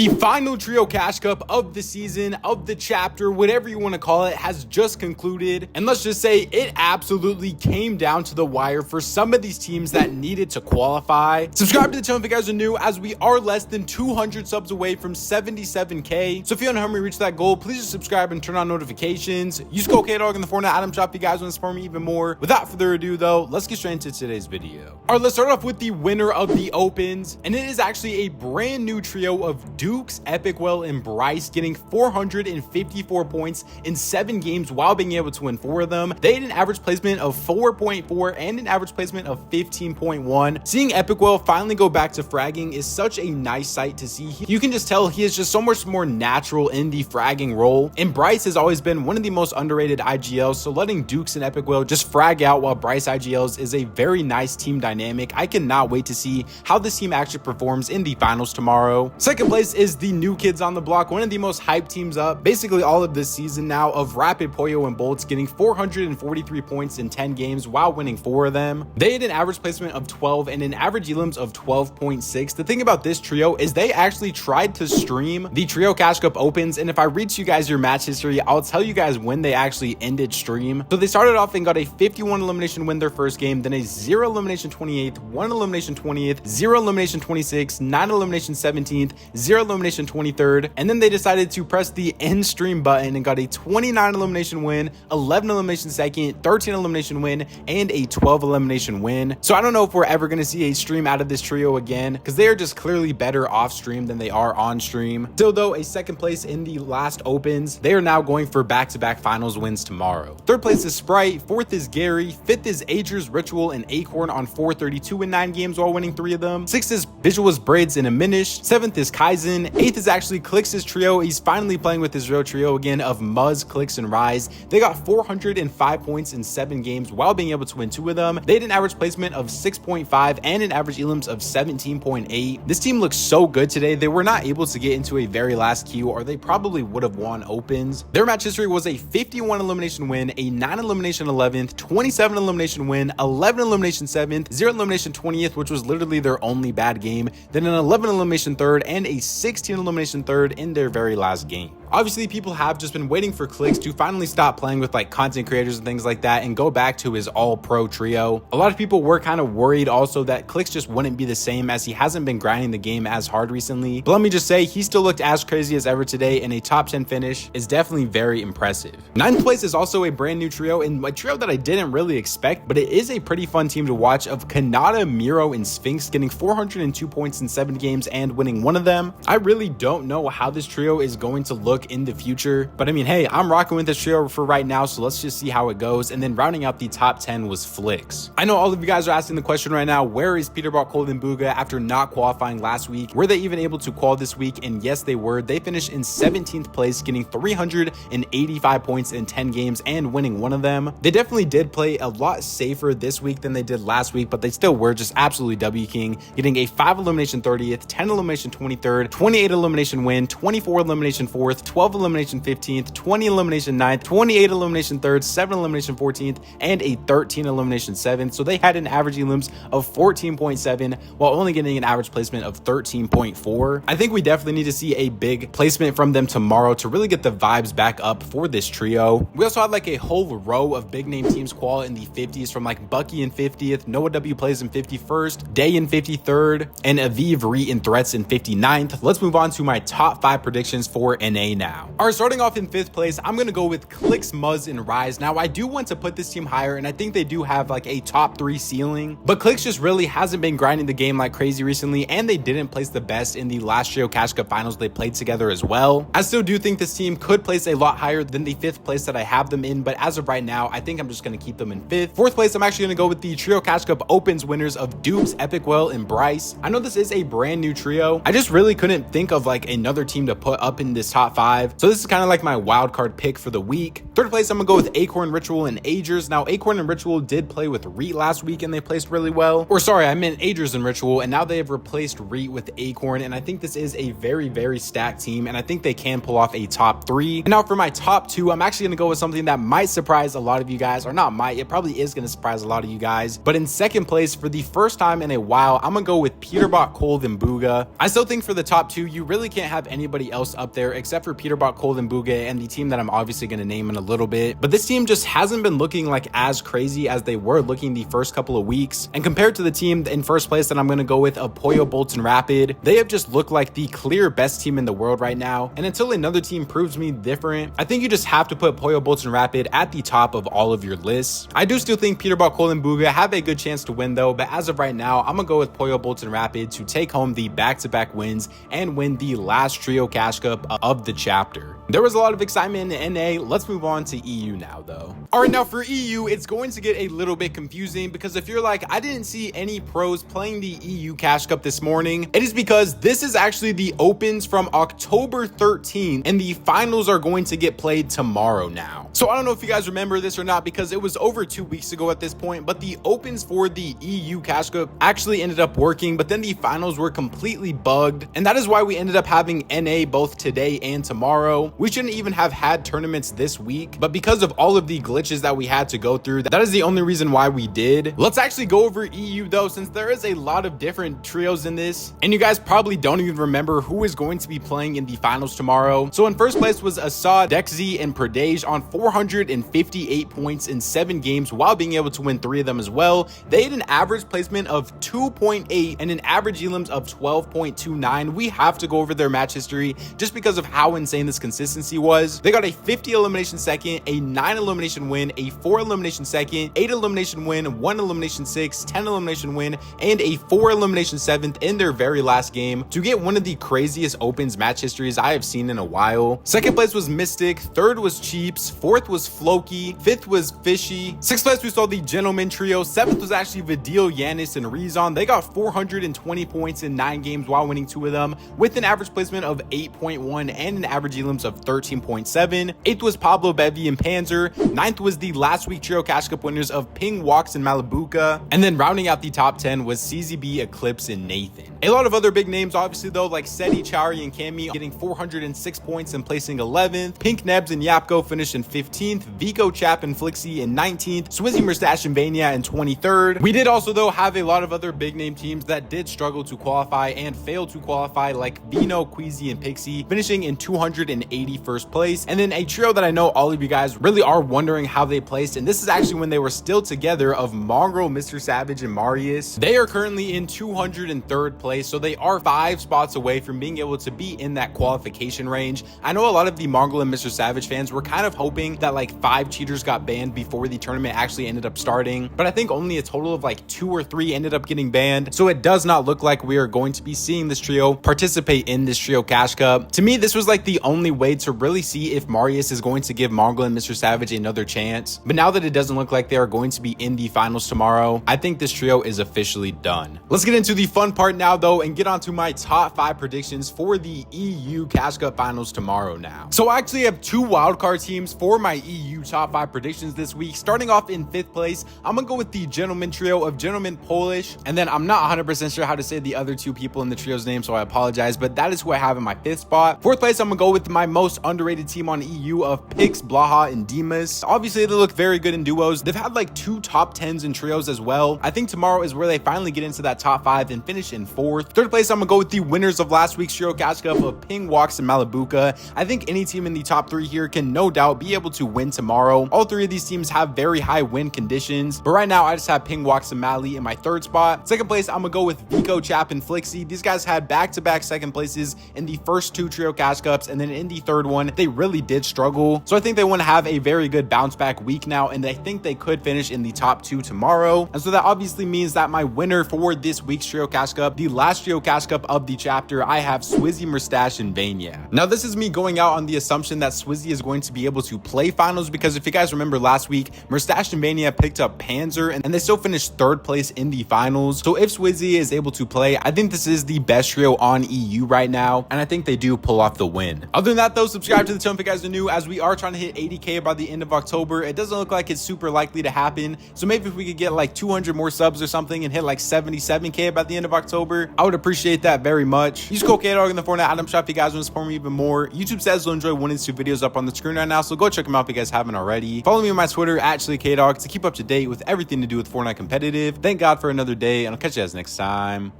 The final Trio Cash Cup of the season, of the chapter, whatever you want to call it, has just concluded. And let's just say it absolutely came down to the wire for some of these teams that needed to qualify. Subscribe to the channel if you guys are new, as we are less than 200 subs away from 77K. So if you want to help me reach that goal, please just subscribe and turn on notifications. Use code Kdog in the Fortnite item shop if you guys want to support me even more. Without further ado though, let's get straight into today's video. All right, let's start off with the winner of the opens. And it is actually a brand new trio of Dukes, Epicwell, and Bryce getting 454 points in 7 games while being able to win 4 of them. They had an average placement of 4.4 and an average placement of 15.1. Seeing Epicwell finally go back to fragging is such a nice sight to see. You can just tell he is just so much more natural in the fragging role. And Bryce has always been one of the most underrated IGLs, so letting Dukes and Epicwell just frag out while Bryce IGLs is a very nice team dynamic. I cannot wait to see how this team actually performs in the finals tomorrow. Second place is the new kids on the block, one of the most hyped teams up basically all of this season now, of Rapid, Pollo, and Boltz getting 443 points in 10 games while winning 4 of them. They had an average placement of 12 and an average elims of 12.6. The thing about this trio is they actually tried to stream the Trio Cash Cup opens, and if I read you guys your match history, I'll tell you guys when they actually ended stream. So they started off and got a 51 elimination win their first game, then a 0 elimination 28th, 1 elimination 20th, 0 elimination 26th, 9 elimination 17th, 0 elimination 23rd, and then they decided to press the end stream button and got a 29 elimination win, 11 elimination second, 13 elimination win, and a 12 elimination win. So I don't know if we're ever going to see a stream out of this trio again, because they are just clearly better off stream than they are on stream. Still though, a second place in the last opens. They are now going for back-to-back finals wins tomorrow. Third place is Sprite, fourth is Gary, fifth is Ager's Ritual and Acorn on 432 in 9 games while winning 3 of them. Sixth is Visual's Braids and Aminish. Seventh is Kaizen. Eighth is actually Clix's trio. He's finally playing with his real trio again of Muzz, Clix, and Rise. They got 405 points in 7 games while being able to win 2 of them. They had an average placement of 6.5 and an average elims of 17.8. This team looks so good today. They were not able to get into a very last queue, or they probably would have won opens. Their match history was a 51 elimination win, a 9 elimination 11th, 27 elimination win, 11 elimination 7th, 0 elimination 20th, which was literally their only bad game, then an 11 elimination 3rd, and a 16 elimination 3rd in their very last game. Obviously, people have just been waiting for Clix to finally stop playing with like content creators and things like that and go back to his all-pro trio. A lot of people were kind of worried also that Clix just wouldn't be the same, as he hasn't been grinding the game as hard recently. But let me just say, he still looked as crazy as ever today, and a top 10 finish is definitely very impressive. 9th place is also a brand new trio, and a trio that I didn't really expect, but it is a pretty fun team to watch, of Kanata, Miro, and Sphinx getting 402 points in 7 games and winning 1 of them. I really don't know how this trio is going to look in the future, but I mean, hey, I'm rocking with this trio for right now, so let's just see how it goes. And then rounding out the top 10 was Flix. I know all of you guys are asking the question right now, where is Peterbot, Cold, and Bugha after not qualifying last week? Were they even able to qual this week? And yes, they were. They finished in 17th place, getting 385 points in 10 games and winning 1 of them. They definitely did play a lot safer this week than they did last week, but they still were just absolutely W King, getting a 5 elimination 30th, 10 elimination 23rd, 28 elimination win, 24 elimination 4th, 12 elimination 15th, 20 elimination 9th, 28 elimination 3rd, 7 elimination 14th, and a 13 elimination 7th. So they had an average elims of 14.7 while only getting an average placement of 13.4. I think we definitely need to see a big placement from them tomorrow to really get the vibes back up for this trio. We also had like a whole row of big name teams qual in the 50s, from like Bucky in 50th, Noah W plays in 51st, Day in 53rd, and Aviv Re in Threats in 59th. Let's move on to my top 5 predictions for NA now. All right, starting off in 5th place, I'm going to go with Clix, Muzz, and Rise. Now, I do want to put this team higher, and I think they do have like a top 3 ceiling, but Clix just really hasn't been grinding the game like crazy recently, and they didn't place the best in the last Trio Cash Cup finals they played together as well. I still do think this team could place a lot higher than the 5th place that I have them in, but as of right now, I think I'm just going to keep them in 5th. 4th place, I'm actually going to go with the Trio Cash Cup opens winners of Dukes, Epicwell, and Bryce. I know this is a brand new trio. I just really couldn't think of like another team to put up in this top 5. 5. So this is kind of like my wild card pick for the week. Third place, I'm gonna go with Acorn, Ritual, and Agers. Now, Acorn and Ritual did play with Reet last week and they placed really well. Or sorry, I meant Agers and Ritual, and now they have replaced Reet with Acorn, and I think this is a very, very stacked team, and I think they can pull off a top 3. And now for my top 2, I'm actually gonna go with something that might surprise a lot of you guys, or not might, it probably is gonna surprise a lot of you guys. But in second place, for the first time in a while, I'm gonna go with Peterbot, Cold, and Bugha. I still think for the top 2, you really can't have anybody else up there except for Peterbot, Cold, and Bugha, and the team that I'm obviously gonna name in a little bit. But this team just hasn't been looking like as crazy as they were looking the first couple of weeks. And compared to the team in first place that I'm gonna go with of Pollo Boltz Rapid, they have just looked like the clear best team in the world right now. And until another team proves me different, I think you just have to put Pollo Boltz Rapid at the top of all of your lists. I do still think Peterbot, Cold, and Bugha have a good chance to win though, but as of right now, I'm gonna go with Pollo Boltz Rapid to take home the back-to-back wins and win the last Trio Cash Cup of the chapter. There was a lot of excitement in NA. Let's move on to EU now though. All right, now for EU, it's going to get a little bit confusing because if you're like, I didn't see any pros playing the EU Cash Cup this morning, it is because this is actually the opens from October 13th and the finals are going to get played tomorrow now. So I don't know if you guys remember this or not because it was over 2 weeks ago at this point, but the opens for the EU Cash Cup actually ended up working, but then the finals were completely bugged. And that is why we ended up having NA both today and tomorrow. We shouldn't even have had tournaments this week, but because of all of the glitches that we had to go through, that is the only reason why we did. Let's actually go over EU though, since there is a lot of different trios in this, and you guys probably don't even remember who is going to be playing in the finals tomorrow. So in first place was Assad, Dexy, and Perdage on 458 points in 7 games while being able to win 3 of them as well. They had an average placement of 2.8 and an average elims of 12.29. We have to go over their match history just because of how insane this consistency was. They got a 50 elimination second, a 9 elimination win, a 4 elimination second, 8 elimination win, 1 elimination 6, 10 elimination win, and a 4 elimination 7th in their very last game to get one of the craziest opens match histories I have seen in a while. Second place was Mystic, third was Cheeps, fourth was Floki, fifth was Fishy, sixth place we saw the Gentleman Trio, seventh was actually Vidil, Yanis, and Rezon. They got 420 points in 9 games while winning 2 of them with an average placement of 8.1 and an average elims of 13.7. Eighth was Pablo, Bevy, and Panzer. Ninth was the last week Trio Cash Cup winners of Ping, Walks, and Malibuca. And then rounding out the top 10 was CZB, Eclipse, and Nathan. A lot of other big names obviously though, like Seti, Chari, and Cami getting 406 points and placing 11th. Pink Nebs and Yapko finished in 15th. Vico, Chap, and Flixie in 19th. Swizzy, Mustache, and Vania in 23rd. We did also though have a lot of other big name teams that did struggle to qualify and failed to qualify, like Vino, Queasy, and Pixie finishing in 281st place. And then a trio that I know all of you guys really are wondering how they placed, and this is actually when they were still together, of Mongrel, Mr. Savage, and Marius. They are currently in 203rd place, so they are 5 spots away from being able to be in that qualification range. I know a lot of the Mongrel and Mr. Savage fans were kind of hoping that like 5 cheaters got banned before the tournament actually ended up starting, but I think only a total of like 2 or 3 ended up getting banned, so it does not look like we are going to be seeing this trio participate in this Trio Cash Cup. To me, this was like the only way to really see if Marius is going to give Mongrel and Mr. Savage another chance, but now that it doesn't look like they are going to be in the finals tomorrow, I think this trio is officially done. Let's get into the fun part now though and get on to my top 5 predictions for the EU Cash Cup finals tomorrow now. So I actually have 2 wildcard teams for my EU top 5 predictions this week. Starting off in 5th place, I'm gonna go with the Gentleman Trio of Gentleman Polish, and then I'm not 100% sure how to say the other 2 people in the trio's name, so I apologize, but that is who I have in my 5th spot. 4th place, I'm gonna go with my most underrated team on EU of Pix, Blaha, and Dimas. Obviously, they look very good in duos. They've had like 2 top 10s in trios as well. I think tomorrow is where they finally get into that top 5 and finish in 4th. 3rd place, I'm gonna go with the winners of last week's Trio Cash Cup of Ping, Walks, and Malibuca. I think any team in the top 3 here can no doubt be able to win tomorrow. All 3 of these teams have very high win conditions, but right now I just have Ping, Walks, and Mali in my 3rd spot. 2nd place, I'm gonna go with Vico, Chap, and Flixie. These guys had back-to-back 2nd places in the first 2 Trio Cash Cups, and then in the 3rd one, they really did struggle. So I think they want to have a very good bounce back week now, and I think they could finish in the top 2 tomorrow. And so that obviously means that my winner for this week's Trio Cash Cup, the last Trio Cash Cup of the chapter, I have Swizzy, Mustache, and Vania. Now this is me going out on the assumption that Swizzy is going to be able to play finals, because if you guys remember last week, Mustache and Vania picked up Panzer and they still finished 3rd place in the finals. So if Swizzy is able to play, I think this is the best trio on EU right now, and I think they do pull off the win. win. Other than that though, subscribe to the channel if you guys are new, as we are trying to hit 80k by the end of October. It doesn't look like it's super likely to happen, so maybe if we could get like 200 more subs or something and hit like 77k by the end of October, I would appreciate that very much. Use code Kdog in the Fortnite item shop if you guys want to support me even more. YouTube says they'll enjoy one of these two videos up on the screen right now, so go check them out if you guys haven't already. Follow me on my Twitter @Kdog to keep up to date with everything to do with Fortnite competitive. Thank God for another day, and I'll catch you guys next time.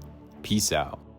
Peace out.